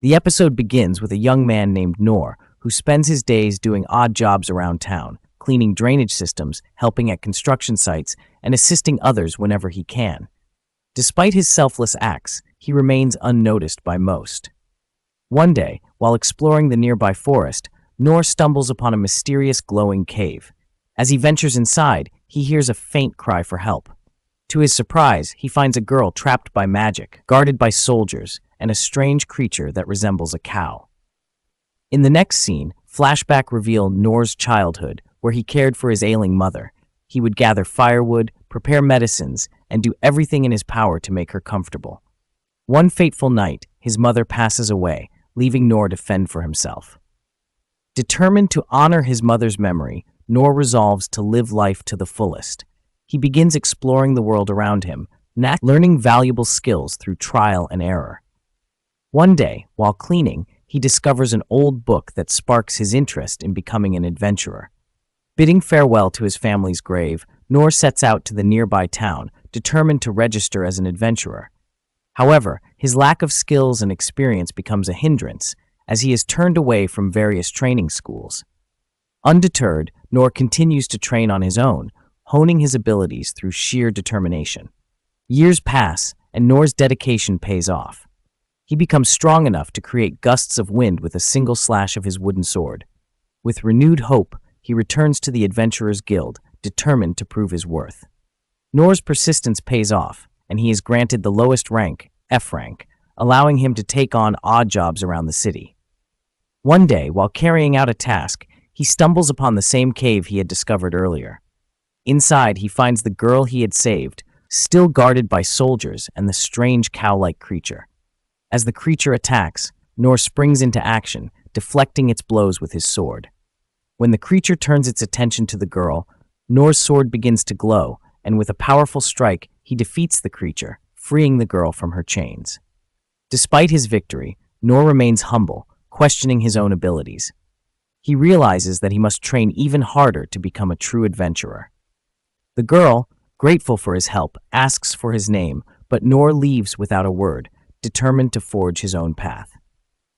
The episode begins with a young man named Noir who spends his days doing odd jobs around town, cleaning drainage systems, helping at construction sites, and assisting others whenever he can. Despite his selfless acts, he remains unnoticed by most. One day, while exploring the nearby forest, Noir stumbles upon a mysterious glowing cave. As he ventures inside, he hears a faint cry for help. To his surprise, he finds a girl trapped by magic, guarded by soldiers, and a strange creature that resembles a cow. In the next scene, flashback reveal Noir's childhood, where he cared for his ailing mother. He would gather firewood, prepare medicines, and do everything in his power to make her comfortable. One fateful night, his mother passes away, leaving Noir to fend for himself. Determined to honor his mother's memory, Noir resolves to live life to the fullest. He begins exploring the world around him, learning valuable skills through trial and error. One day, while cleaning, he discovers an old book that sparks his interest in becoming an adventurer. Bidding farewell to his family's grave, Noir sets out to the nearby town, determined to register as an adventurer. However, his lack of skills and experience becomes a hindrance, as he is turned away from various training schools. Undeterred, Noir continues to train on his own, honing his abilities through sheer determination. Years pass, and Noir's dedication pays off. He becomes strong enough to create gusts of wind with a single slash of his wooden sword. With renewed hope, he returns to the Adventurers Guild, determined to prove his worth. Noir's persistence pays off, and he is granted the lowest rank, F rank, allowing him to take on odd jobs around the city. One day, while carrying out a task, he stumbles upon the same cave he had discovered earlier. Inside, he finds the girl he had saved, still guarded by soldiers and the strange cow-like creature. As the creature attacks, Noir springs into action, deflecting its blows with his sword. When the creature turns its attention to the girl, Noir's sword begins to glow, and with a powerful strike, he defeats the creature, freeing the girl from her chains. Despite his victory, Noir remains humble, questioning his own abilities. He realizes that he must train even harder to become a true adventurer. The girl, grateful for his help, asks for his name, but Noir leaves without a word, determined to forge his own path.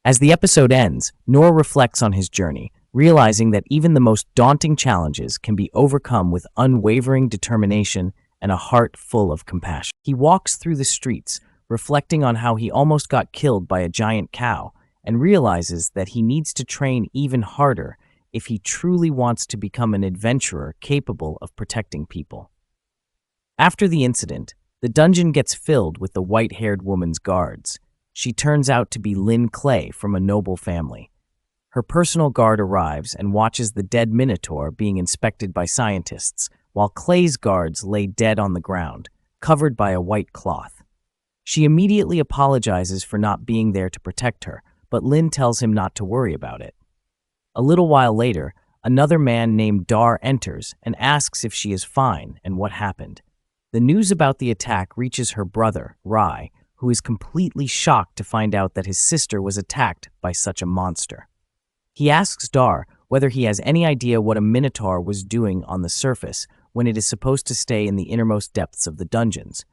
As the episode ends, Noir reflects on his journey, realizing that even the most daunting challenges can be overcome with unwavering determination and a heart full of compassion. He walks through the streets, reflecting on how he almost got killed by a giant cow, and realizes that he needs to train even harder if he truly wants to become an adventurer capable of protecting people. After the incident, the dungeon gets filled with the white-haired woman's guards. She turns out to be Lynn Clay from a noble family. Her personal guard arrives and watches the dead Minotaur being inspected by scientists, while Clay's guards lay dead on the ground, covered by a white cloth. She immediately apologizes for not being there to protect her, but Lynn tells him not to worry about it. A little while later, another man named Dar enters and asks if she is fine and what happened. The news about the attack reaches her brother, Rai, who is completely shocked to find out that his sister was attacked by such a monster. He asks Dar whether he has any idea what a Minotaur was doing on the surface when it is supposed to stay in the innermost depths of the dungeons.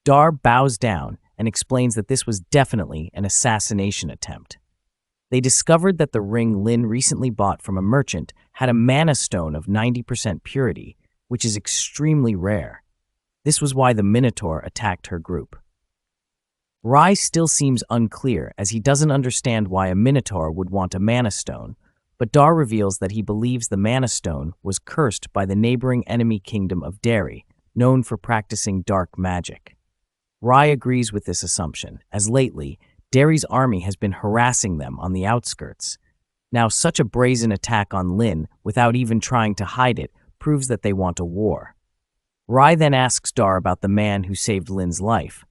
Dar bows down and explains that this was definitely an assassination attempt. They discovered that the ring Lynn recently bought from a merchant had a mana stone of 90% purity, which is extremely rare. This was why the Minotaur attacked her group. Rai still seems unclear, as he doesn't understand why a Minotaur would want a mana stone, but Dar reveals that he believes the mana stone was cursed by the neighboring enemy kingdom of Derry, known for practicing dark magic. Rai agrees with this assumption, as lately, Derry's army has been harassing them on the outskirts. Now, such a brazen attack on Lynn, without even trying to hide it, proves that they want a war. Rai then asks Dar about the man who saved Lynn's life.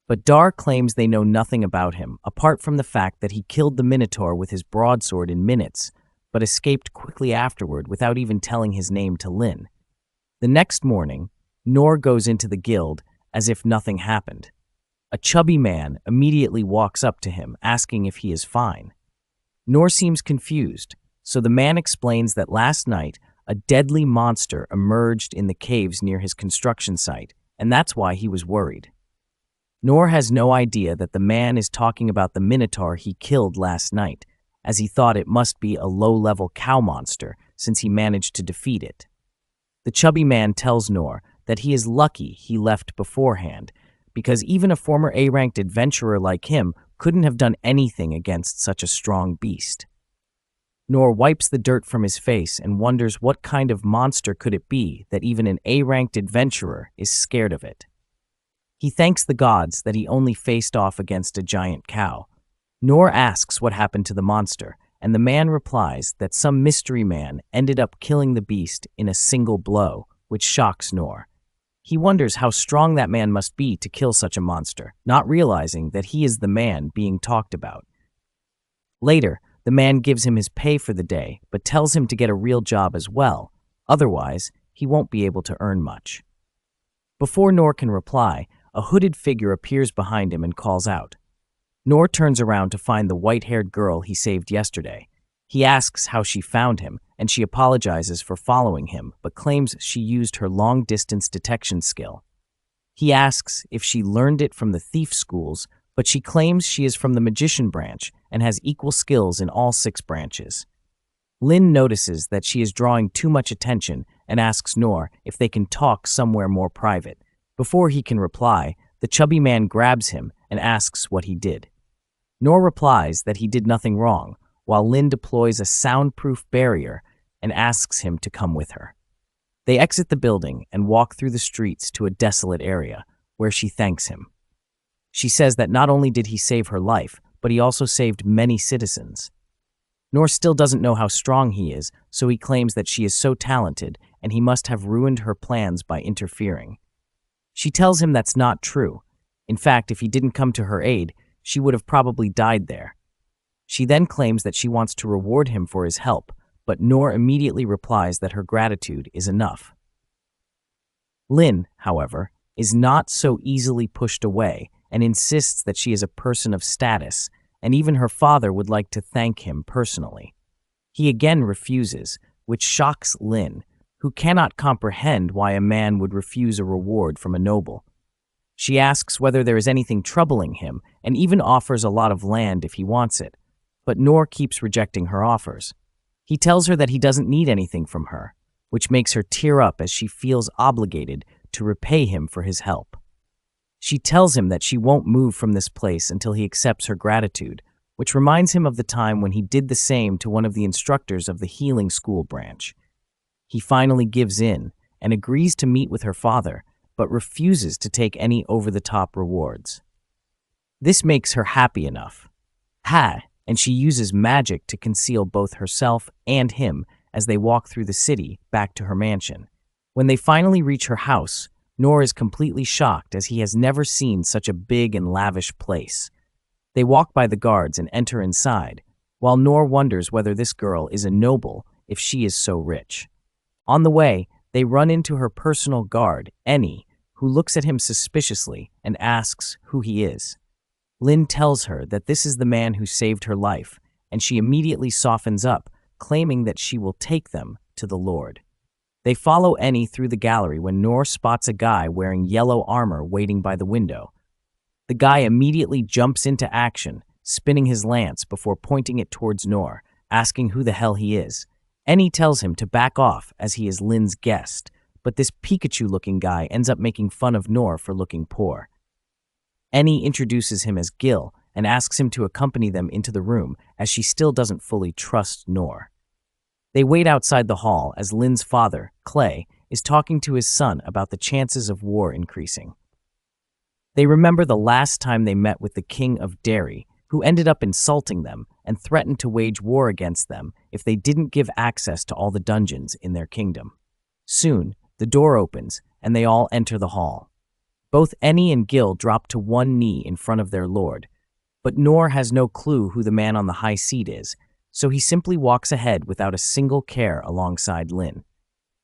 But Dar claims they know nothing about him, apart from the fact that he killed the Minotaur with his broadsword in minutes, but escaped quickly afterward without even telling his name to Lynn. The next morning, Noir goes into the guild as if nothing happened. A chubby man immediately walks up to him, asking if he is fine. Noir seems confused, so the man explains that last night, a deadly monster emerged in the caves near his construction site, and that's why he was worried. Noir has no idea that the man is talking about the Minotaur he killed last night, as he thought it must be a low-level cow monster since he managed to defeat it. The chubby man tells Noir that he is lucky he left beforehand, because even a former A-ranked adventurer like him couldn't have done anything against such a strong beast. Noir wipes the dirt from his face and wonders what kind of monster could it be that even an A-ranked adventurer is scared of it. He thanks the gods that he only faced off against a giant cow. Noir asks what happened to the monster, and the man replies that some mystery man ended up killing the beast in a single blow, which shocks Noir. He wonders how strong that man must be to kill such a monster, not realizing that he is the man being talked about. Later, the man gives him his pay for the day, but tells him to get a real job as well, otherwise he won't be able to earn much. Before Noir can reply, a hooded figure appears behind him and calls out. Noir turns around to find the white-haired girl he saved yesterday. He asks how she found him, and she apologizes for following him, but claims she used her long-distance detection skill. He asks if she learned it from the thief schools, but she claims she is from the magician branch and has equal skills in all 6 branches. Lynn notices that she is drawing too much attention and asks Noir if they can talk somewhere more private. Before he can reply, the chubby man grabs him and asks what he did. Noir replies that he did nothing wrong, while Lynn deploys a soundproof barrier and asks him to come with her. They exit the building and walk through the streets to a desolate area, where she thanks him. She says that not only did he save her life, but he also saved many citizens. Noir still doesn't know how strong he is, so he claims that she is so talented and he must have ruined her plans by interfering. She tells him that's not true. In fact, if he didn't come to her aid, she would have probably died there. She then claims that she wants to reward him for his help, but Noir immediately replies that her gratitude is enough. Lynn, however, is not so easily pushed away and insists that she is a person of status, and even her father would like to thank him personally. He again refuses, which shocks Lynn, who cannot comprehend why a man would refuse a reward from a noble. She asks whether there is anything troubling him and even offers a lot of land if he wants it, but Noir keeps rejecting her offers. He tells her that he doesn't need anything from her, which makes her tear up as she feels obligated to repay him for his help. She tells him that she won't move from this place until he accepts her gratitude, which reminds him of the time when he did the same to one of the instructors of the healing school branch. He finally gives in and agrees to meet with her father, but refuses to take any over-the-top rewards. This makes her happy enough. And she uses magic to conceal both herself and him as they walk through the city back to her mansion. When they finally reach her house, Noir is completely shocked as he has never seen such a big and lavish place. They walk by the guards and enter inside, while Noir wonders whether this girl is a noble if she is so rich. On the way, they run into her personal guard, Ennie, who looks at him suspiciously and asks who he is. Lynn tells her that this is the man who saved her life, and she immediately softens up, claiming that she will take them to the Lord. They follow Ennie through the gallery when Noir spots a guy wearing yellow armor waiting by the window. The guy immediately jumps into action, spinning his lance before pointing it towards Noir, asking who the hell he is. Ennie tells him to back off as he is Lynn's guest, but this Pikachu-looking guy ends up making fun of Noir for looking poor. Ennie introduces him as Gil and asks him to accompany them into the room as she still doesn't fully trust Noir. They wait outside the hall as Lynn's father, Clay, is talking to his son about the chances of war increasing. They remember the last time they met with the King of Derry, who ended up insulting them and threatened to wage war against them if they didn't give access to all the dungeons in their kingdom. Soon, the door opens and they all enter the hall. Both Ennie and Gil drop to one knee in front of their lord, but Noir has no clue who the man on the high seat is, so he simply walks ahead without a single care alongside Lynn.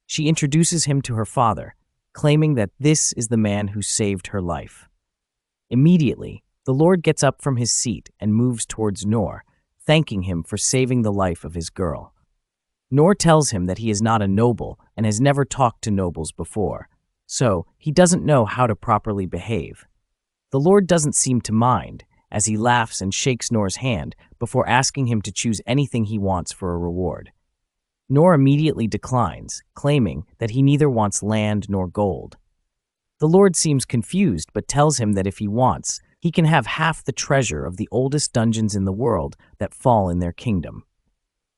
She introduces him to her father, claiming that this is the man who saved her life. Immediately, the lord gets up from his seat and moves towards Noir, thanking him for saving the life of his girl. Noir tells him that he is not a noble and has never talked to nobles before, so he doesn't know how to properly behave. The Lord doesn't seem to mind, as he laughs and shakes Noir's hand before asking him to choose anything he wants for a reward. Noir immediately declines, claiming that he neither wants land nor gold. The Lord seems confused but tells him that if he wants, he can have half the treasure of the oldest dungeons in the world that fall in their kingdom.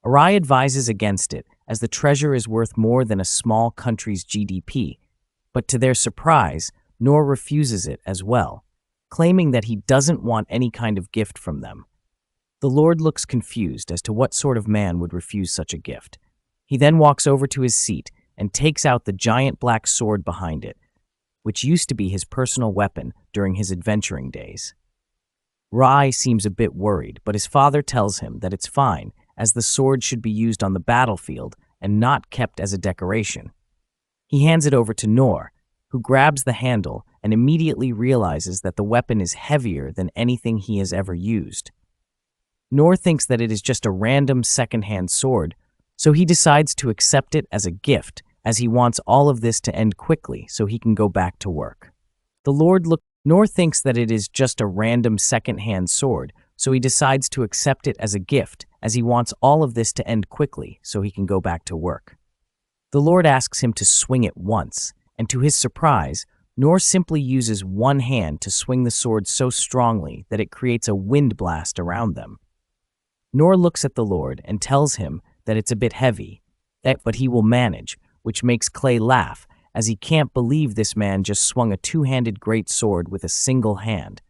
Arai advises against it, as the treasure is worth more than a small country's GDP, but to their surprise, Noir refuses it as well, claiming that he doesn't want any kind of gift from them. The Lord looks confused as to what sort of man would refuse such a gift. He then walks over to his seat and takes out the giant black sword behind it, which used to be his personal weapon during his adventuring days. Rai seems a bit worried, but his father tells him that it's fine, as the sword should be used on the battlefield and not kept as a decoration. He hands it over to Noir, who grabs the handle and immediately realizes that the weapon is heavier than anything he has ever used. Noir thinks that it is just a random second-hand sword, so he decides to accept it as a gift, as he wants all of this to end quickly so he can go back to work. Noir thinks that it is just a random second-hand sword, so he decides to accept it as a gift, as he wants all of this to end quickly so he can go back to work. The Lord asks him to swing it once, and to his surprise, Noir simply uses one hand to swing the sword so strongly that it creates a wind blast around them. Noir looks at the Lord and tells him that it's a bit heavy, but he will manage, which makes Clay laugh, as he can't believe this man just swung a two-handed great sword with a single hand.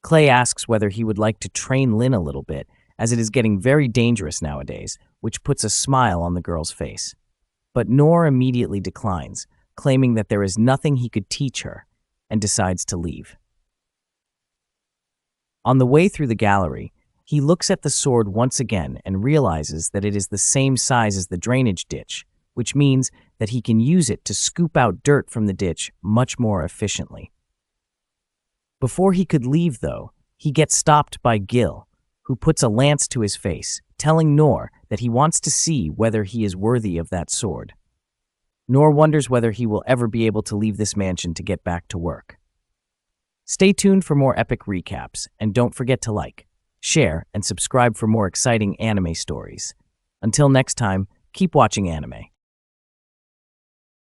Clay asks whether he would like to train Lin a little bit, as it is getting very dangerous nowadays, which puts a smile on the girl's face. But Noir immediately declines, claiming that there is nothing he could teach her, and decides to leave. On the way through the gallery, he looks at the sword once again and realizes that it is the same size as the drainage ditch, which means that he can use it to scoop out dirt from the ditch much more efficiently. Before he could leave, though, he gets stopped by Gil, who puts a lance to his face, telling Noir that he wants to see whether he is worthy of that sword. Noir wonders whether he will ever be able to leave this mansion to get back to work. Stay tuned for more epic recaps, and don't forget to like, share, and subscribe for more exciting anime stories. Until next time, keep watching anime.